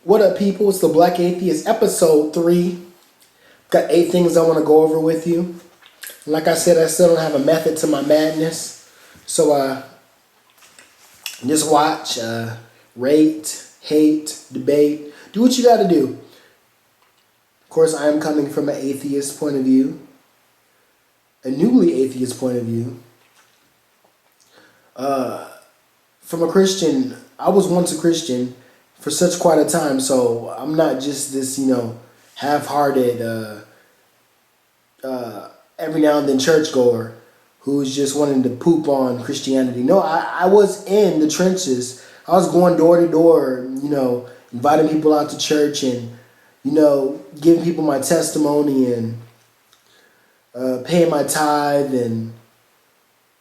What up, people? It's the Black Atheist, episode 3. Got 8 things I want to go over with you. Like I said, I still don't have a method to my madness. So, just watch, rate, hate, debate. Do what you got to do. Of course, I am coming from an atheist point of view. A newly atheist point of view. From a Christian, I was once a Christian for such quite a time, so I'm not just this, half-hearted, every now and then churchgoer who's just wanting to poop on Christianity. No, I was in the trenches. I was going door to door, inviting people out to church and, giving people my testimony and paying my tithe and,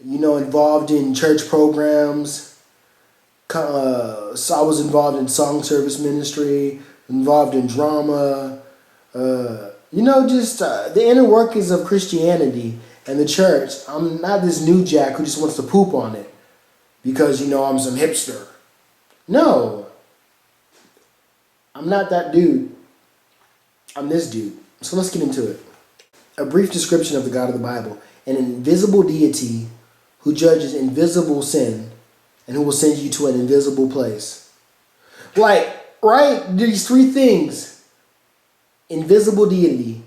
involved in church programs. So I was involved in song service ministry, involved in drama, the inner workings of Christianity and the church. I'm not this new jack who just wants to poop on it because, I'm some hipster. No, I'm not that dude. I'm this dude. So let's get into it. A brief description of the God of the Bible: an invisible deity who judges invisible sin and who will send you to an invisible place. Right? These 3 things: invisible deity,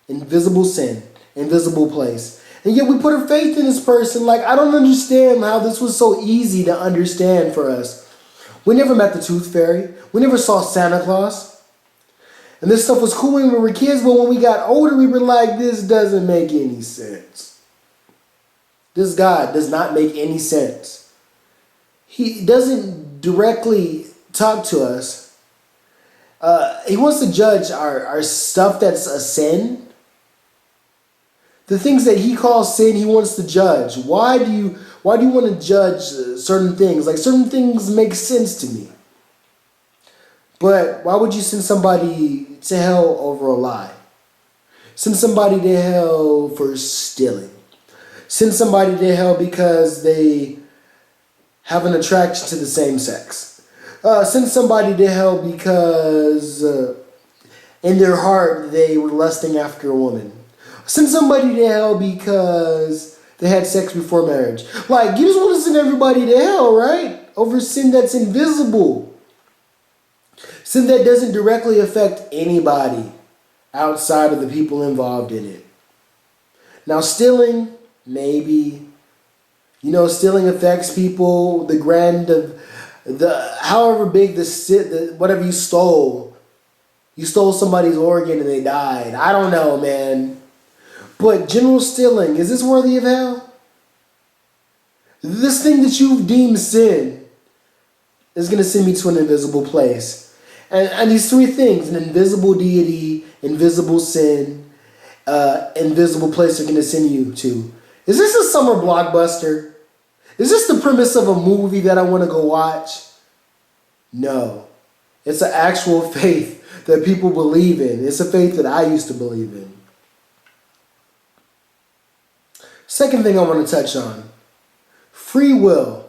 invisible sin, invisible place. And yet we put our faith in this person. I don't understand how this was so easy to understand for us. We never met the Tooth Fairy. We never saw Santa Claus. And this stuff was cool when we were kids, but when we got older, we were like, this doesn't make any sense. This God does not make any sense. He doesn't directly talk to us. He wants to judge our stuff that's a sin. The things that he calls sin, he wants to judge. Why do you want to judge certain things? Certain things make sense to me. But why would you send somebody to hell over a lie? Send somebody to hell for stealing. Send somebody to hell because they have an attraction to the same sex. Send somebody to hell because in their heart they were lusting after a woman. Send somebody to hell because they had sex before marriage. You just want to send everybody to hell, right? Over sin that's invisible. Sin that doesn't directly affect anybody outside of the people involved in it. Now, stealing, maybe. Stealing affects people. However big whatever you stole somebody's organ and they died. I don't know, man. But general stealing, is this worthy of hell? This thing that you've deemed sin is going to send me to an invisible place. And these 3 things, an invisible deity, invisible sin, invisible place are going to send you to. Is this a summer blockbuster? Is this the premise of a movie that I want to go watch? No. It's an actual faith that people believe in. It's a faith that I used to believe in. Second thing I want to touch on: free will.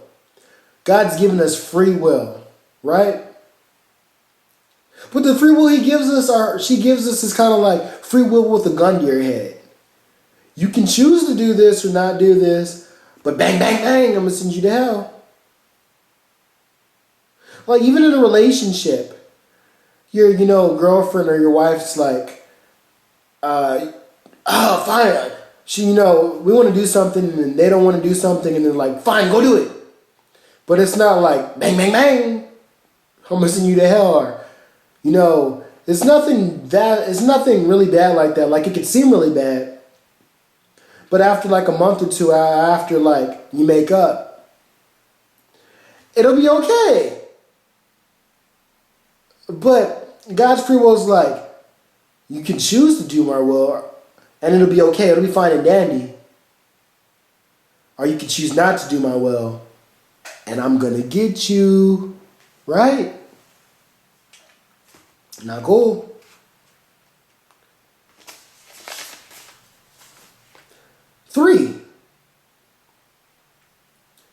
God's given us free will, right? But the free will he gives us, or she gives us, is kind of like free will with a gun to your head. You can choose to do this or not do this, but bang, bang, bang, I'm going to send you to hell. Even in a relationship, your, girlfriend or your wife's like, oh, fine. We want to do something and they don't want to do something and they're like, fine, go do it. But it's not like, bang, bang, bang, I'm going to send you to hell. Or, it's nothing really bad like that. It could seem really bad. But after a month or 2 after you make up, it'll be okay. But God's free will is you can choose to do my will and it'll be okay. It'll be fine and dandy. Or you can choose not to do my will and I'm going to get you, right? Not cool. 3,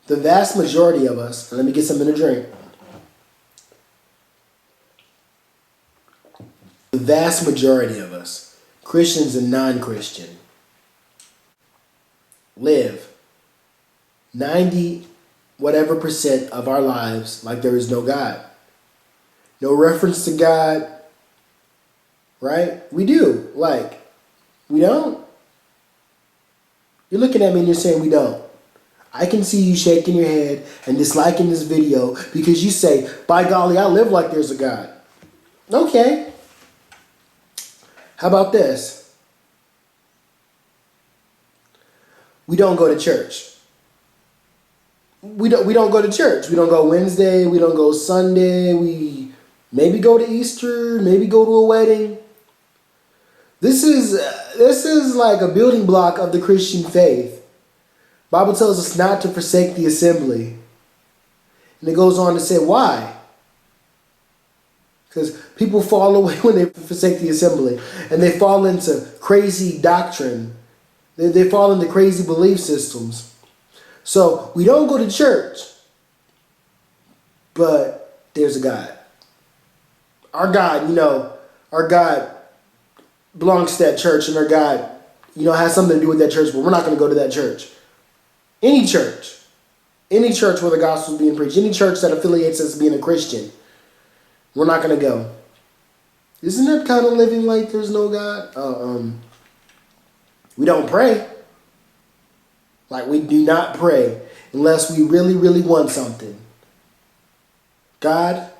the vast majority of us, and let me get something to drink, The vast majority of us, Christians and non-Christian, live 90 whatever percent of our lives like there is no God. No reference to God, right? We do. Like, we don't. You're looking at me and you're saying we don't. I can see you shaking your head and disliking this video because you say, by golly, I live like there's a God. Okay. How about this? We don't go to church. We don't go to church. We don't go Wednesday. We don't go Sunday. We maybe go to Easter. Maybe go to a wedding. This is like a building block of the Christian faith. Bible tells us not to forsake the assembly. And it goes on to say why. Because people fall away when they forsake the assembly. And they fall into crazy doctrine. They fall into crazy belief systems. So we don't go to church. But there's a God. Our God, our God belongs to that church, and our God, has something to do with that church, but we're not going to go to that church. Any church where the gospel is being preached, any church that affiliates us being a Christian, we're not going to go. Isn't that kind of living like there's no God? We don't pray. Like, we do not pray unless we really, really want something. God,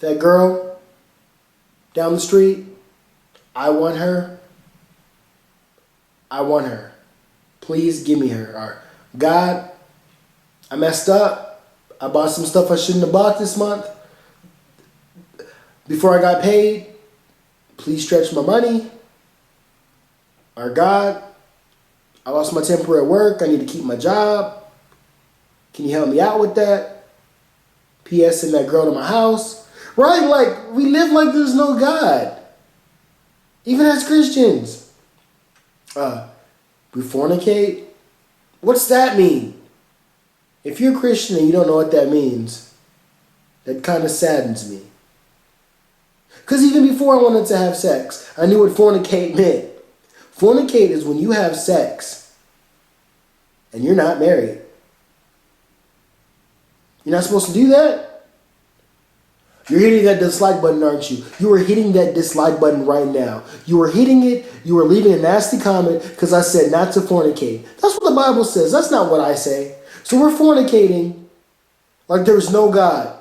that girl down the street, I want her. I want her. Please give me her. Or, God, I messed up. I bought some stuff I shouldn't have bought this month. Before I got paid, please stretch my money. Or, God, I lost my temper at work. I need to keep my job. Can you help me out with that? P.S. Send that girl to my house. Right? Like, we live like there's no God. Even as Christians. We fornicate? What's that mean? If you're a Christian and you don't know what that means, that kind of saddens me. Because even before I wanted to have sex, I knew what fornicate meant. Fornicate is when you have sex and you're not married. You're not supposed to do that. You're hitting that dislike button, aren't you? You are hitting that dislike button right now. You are hitting it. You are leaving a nasty comment because I said not to fornicate. That's what the Bible says. That's not what I say. So we're fornicating like there's no God.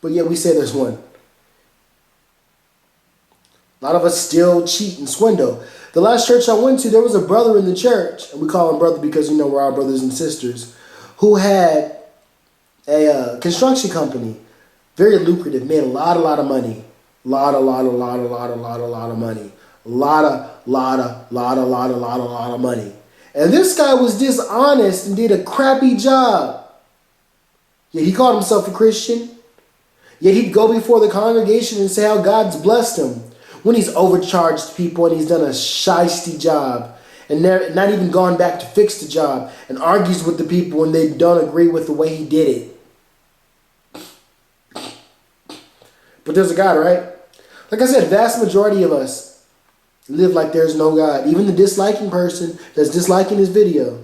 But yet we say there's one. A lot of us still cheat and swindle. The last church I went to, there was a brother in the church, and we call him brother because, we're our brothers and sisters, who had a construction company. Very lucrative, made a lot of money. A lot of money. A lot of money. And this guy was dishonest and did a crappy job. Yet he called himself a Christian. Yet he'd go before the congregation and say how God's blessed him. When he's overcharged people and he's done a shiesty job and not even gone back to fix the job and argues with the people when they don't agree with the way he did it. But there's a God, right? Like I said, vast majority of us live like there's no God. Even the disliking person that's disliking this video.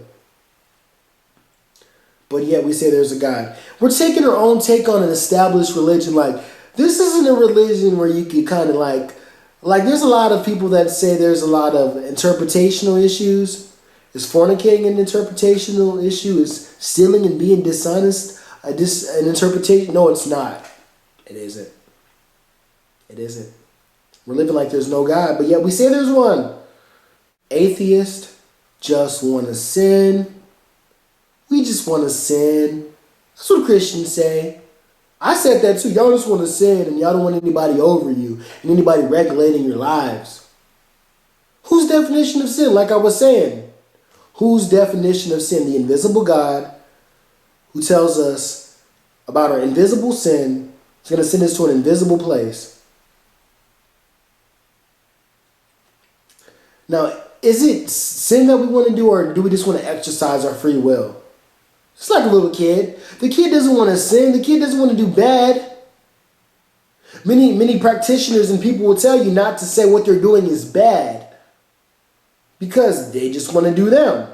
But yet we say there's a God. We're taking our own take on an established religion. Like, this isn't a religion where you could kind of like there's a lot of people that say there's a lot of interpretational issues. Is fornicating an interpretational issue? Is stealing and being dishonest an interpretation? No, it's not. It isn't. It isn't. We're living like there's no God, but yet we say there's one. Atheist just want to sin. We just want to sin. That's what Christians say. I said that too. Y'all just want to sin and y'all don't want anybody over you and anybody regulating your lives. Whose definition of sin? Like I was saying. Whose definition of sin? The invisible God who tells us about our invisible sin is going to send us to an invisible place. Now, is it sin that we want to do, or do we just want to exercise our free will? It's like a little kid. The kid doesn't want to sin. The kid doesn't want to do bad. Many practitioners and people will tell you not to say what they're doing is bad because they just want to do them.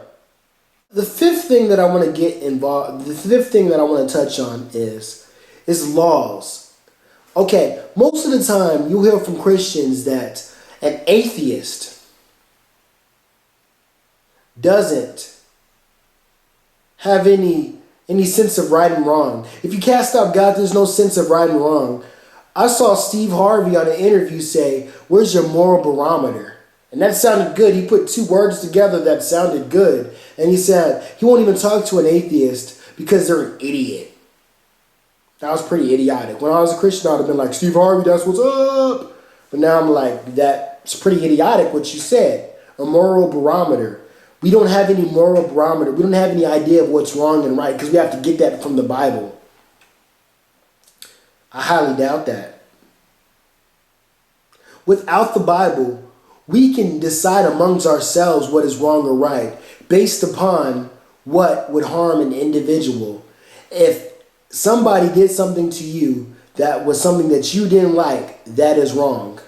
The fifth thing that I want to get involved, the fifth thing that I want to touch on is laws. Okay, most of the time you'll hear from Christians that an atheist doesn't have any sense of right and wrong. If you cast out God, there's no sense of right and wrong. I saw Steve Harvey on an interview say, "Where's your moral barometer?" And that sounded good. He put two words together that sounded good. And he said he won't even talk to an atheist because they're an idiot. That was pretty idiotic. When I was a Christian, I would have been like, "Steve Harvey, that's what's up." But now I'm like, that's pretty idiotic what you said. A moral barometer. We don't have any moral barometer. We don't have any idea of what's wrong and right because we have to get that from the Bible. I highly doubt that. Without the Bible, we can decide amongst ourselves what is wrong or right based upon what would harm an individual. If somebody did something to you that was something that you didn't like, that is wrong.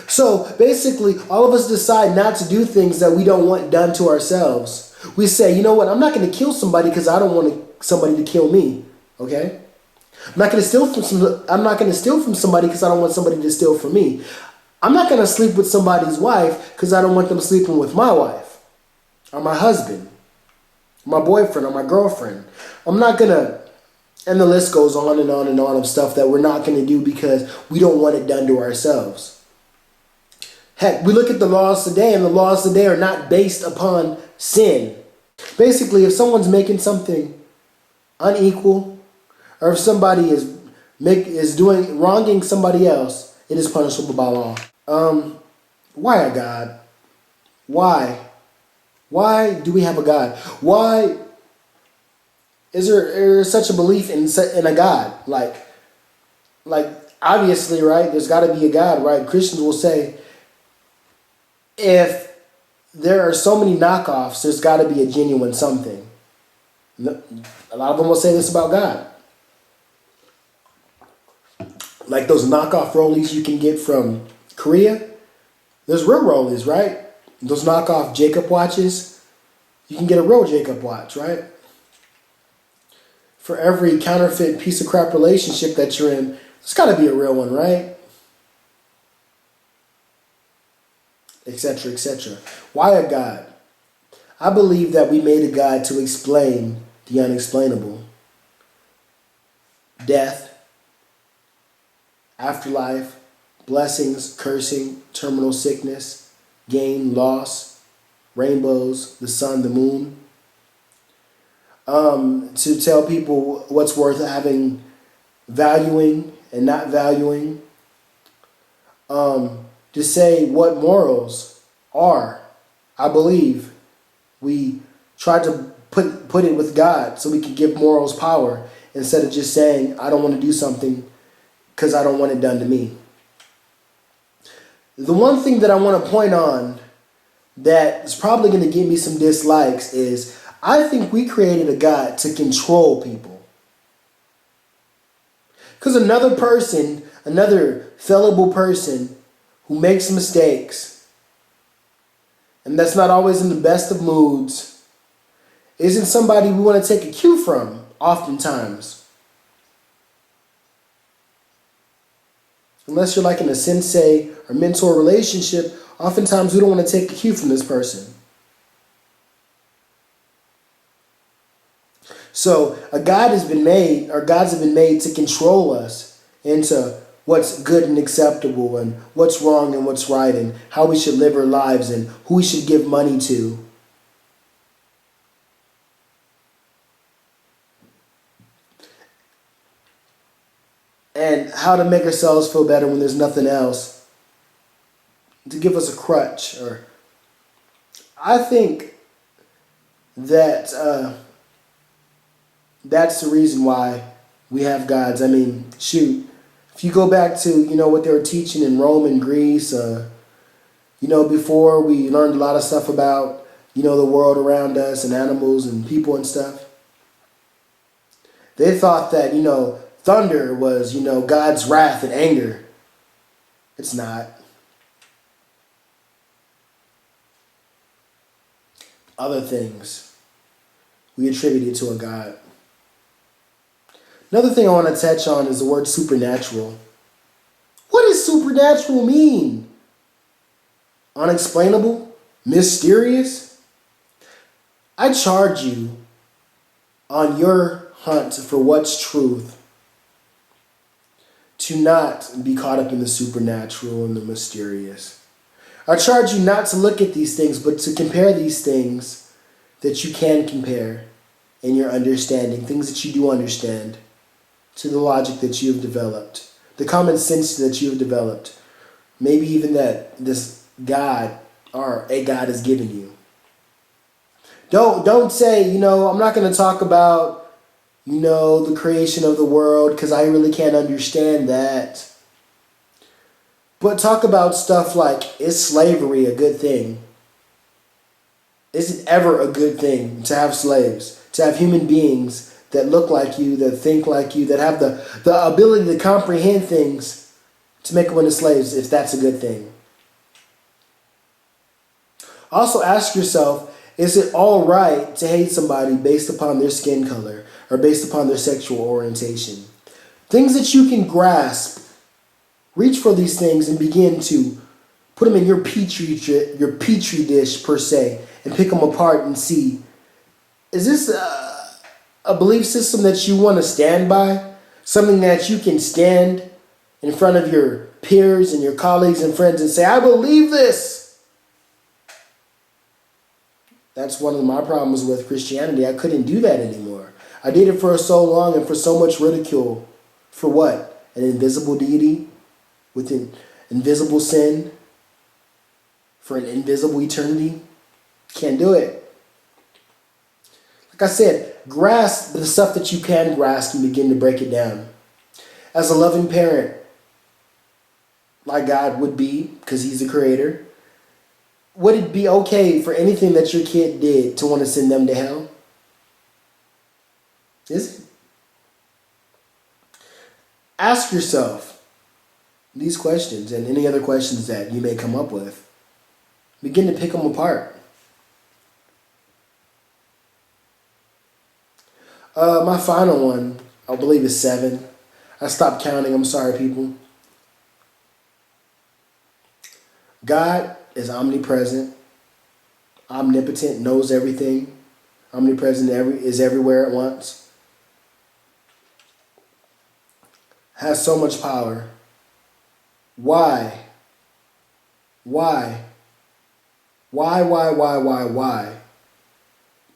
So basically, all of us decide not to do things that we don't want done to ourselves. We say, you know what, I'm not going to kill somebody because I don't want somebody to kill me. Okay? I'm not going to steal from somebody because I don't want somebody to steal from me. I'm not going to sleep with somebody's wife because I don't want them sleeping with my wife or my husband, my boyfriend or my girlfriend. I'm not going to, and the list goes on and on and on of stuff that we're not going to do because we don't want it done to ourselves. Heck, we look at the laws today, and the laws today are not based upon sin. Basically, if someone's making something unequal, or if somebody is wronging somebody else, it is punishable by law. Why a God? Why? Why do we have a God? Why is there such a belief in a God? Like obviously, right? There's got to be a God, right? Christians will say, if there are so many knockoffs, there's got to be a genuine something. A lot of them will say this about God. Like those knockoff rollies you can get from Korea. There's real rollies, right? Those knockoff Jacob watches. You can get a real Jacob watch, right? For every counterfeit piece of crap relationship that you're in, there's got to be a real one, right? Etc., etc. Why a God? I believe that we made a God to explain the unexplainable. Death, afterlife, blessings, cursing, terminal sickness, gain, loss, rainbows, the sun, the moon. To tell people what's worth having, valuing and not valuing. To say what morals are. I believe we try to put it with God so we can give morals power instead of just saying, I don't want to do something because I don't want it done to me. The one thing that I want to point on that is probably going to give me some dislikes is I think we created a God to control people. Because another fallible person who makes mistakes, and that's not always in the best of moods, isn't somebody we want to take a cue from oftentimes. Unless you're like in a sensei or mentor relationship, oftentimes we don't want to take a cue from this person. So gods have been made to control us into what's good and acceptable and what's wrong and what's right and how we should live our lives and who we should give money to. And how to make ourselves feel better when there's nothing else. To give us a crutch. I think that that's the reason why we have gods. I mean, shoot. If you go back to, what they were teaching in Rome and Greece, before we learned a lot of stuff about, the world around us and animals and people and stuff. They thought that, thunder was, God's wrath and anger. It's not. Other things we attribute it to a God. Another thing I want to touch on is the word supernatural. What does supernatural mean? Unexplainable? Mysterious? I charge you on your hunt for what's truth to not be caught up in the supernatural and the mysterious. I charge you not to look at these things, but to compare these things that you can compare in your understanding, things that you do understand, to the logic that you have developed, the common sense that you have developed, maybe even that this God or a God has given you. Don't say, I'm not going to talk about, the creation of the world because I really can't understand that. But talk about stuff like, is slavery a good thing? Is it ever a good thing to have slaves, to have human beings that look like you, that think like you, that have the ability to comprehend things, to make them into slaves, if that's a good thing? Also ask yourself, is it all right to hate somebody based upon their skin color or based upon their sexual orientation? Things that you can grasp. Reach for these things and begin to put them in your petri dish, per se, and pick them apart and see, is this a belief system that you want to stand by? Something that you can stand in front of your peers and your colleagues and friends and say, I believe this. That's one of my problems with Christianity. I couldn't do that anymore. I did it for so long and for so much ridicule. For what? An invisible deity with an invisible sin? For an invisible eternity? Can't do it. Like I said, grasp the stuff that you can grasp and begin to break it down. As a loving parent, like God would be, because He's the creator, would it be okay for anything that your kid did to want to send them to hell? Is it? Ask yourself these questions and any other questions that you may come up with. Begin to pick them apart. My final one, I believe, is 7. I stopped counting. I'm sorry, people. God is omnipresent, omnipotent, knows everything, omnipresent, is everywhere at once, has so much power. Why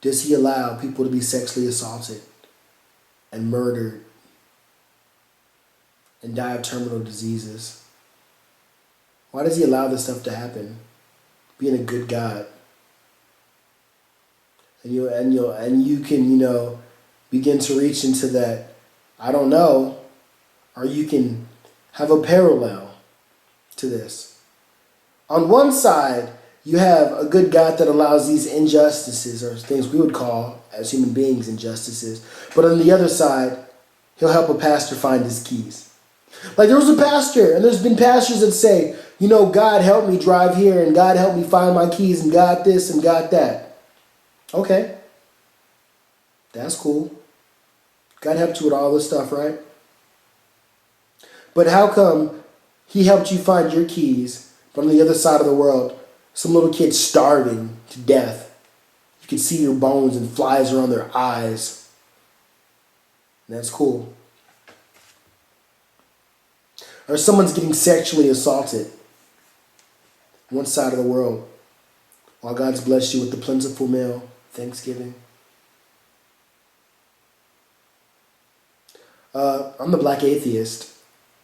does He allow people to be sexually assaulted and murdered and die of terminal diseases? Why does He allow this stuff to happen? Being a good God. And you can, begin to reach into that, I don't know, or you can have a parallel to this. On one side, you have a good God that allows these injustices, or things we would call, as human beings, injustices. But on the other side, He'll help a pastor find his keys. Like there was a pastor, and there's been pastors that say, God help me drive here, and God help me find my keys, and God this, and God that. Okay. That's cool. God helped you with all this stuff, right? But how come He helped you find your keys, but on the other side of the world, some little kid's starving to death? You can see your bones and flies are on their eyes. And that's cool. Or someone's getting sexually assaulted on one side of the world, while God's blessed you with the plentiful meal, Thanksgiving. I'm the Black Atheist.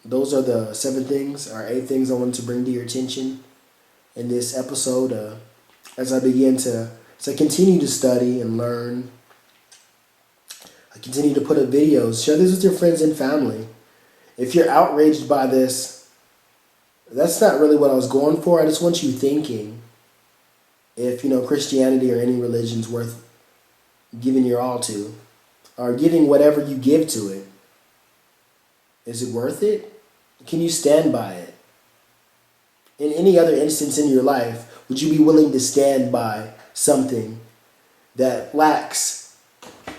Those are the 7 things, or 8 things I wanted to bring to your attention in this episode. As I continue to study and learn, I continue to put up videos. Share this with your friends and family. If you're outraged by this, that's not really what I was going for. I just want you thinking if, Christianity or any religion's worth giving your all to, or giving whatever you give to it. Is it worth it? Can you stand by it? In any other instance in your life, would you be willing to stand by something that lacks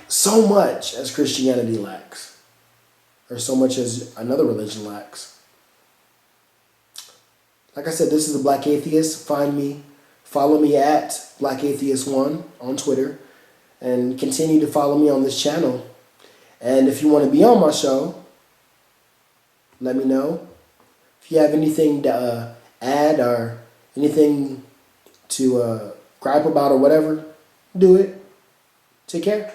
so much as Christianity lacks, or so much as another religion lacks? Like I said, this is the Black Atheist. Find me, follow me at BlackAtheist1 on Twitter, and continue to follow me on this channel. And if you want to be on my show, let me know. If you have anything to add or anything to gripe about or whatever, do it. Take care.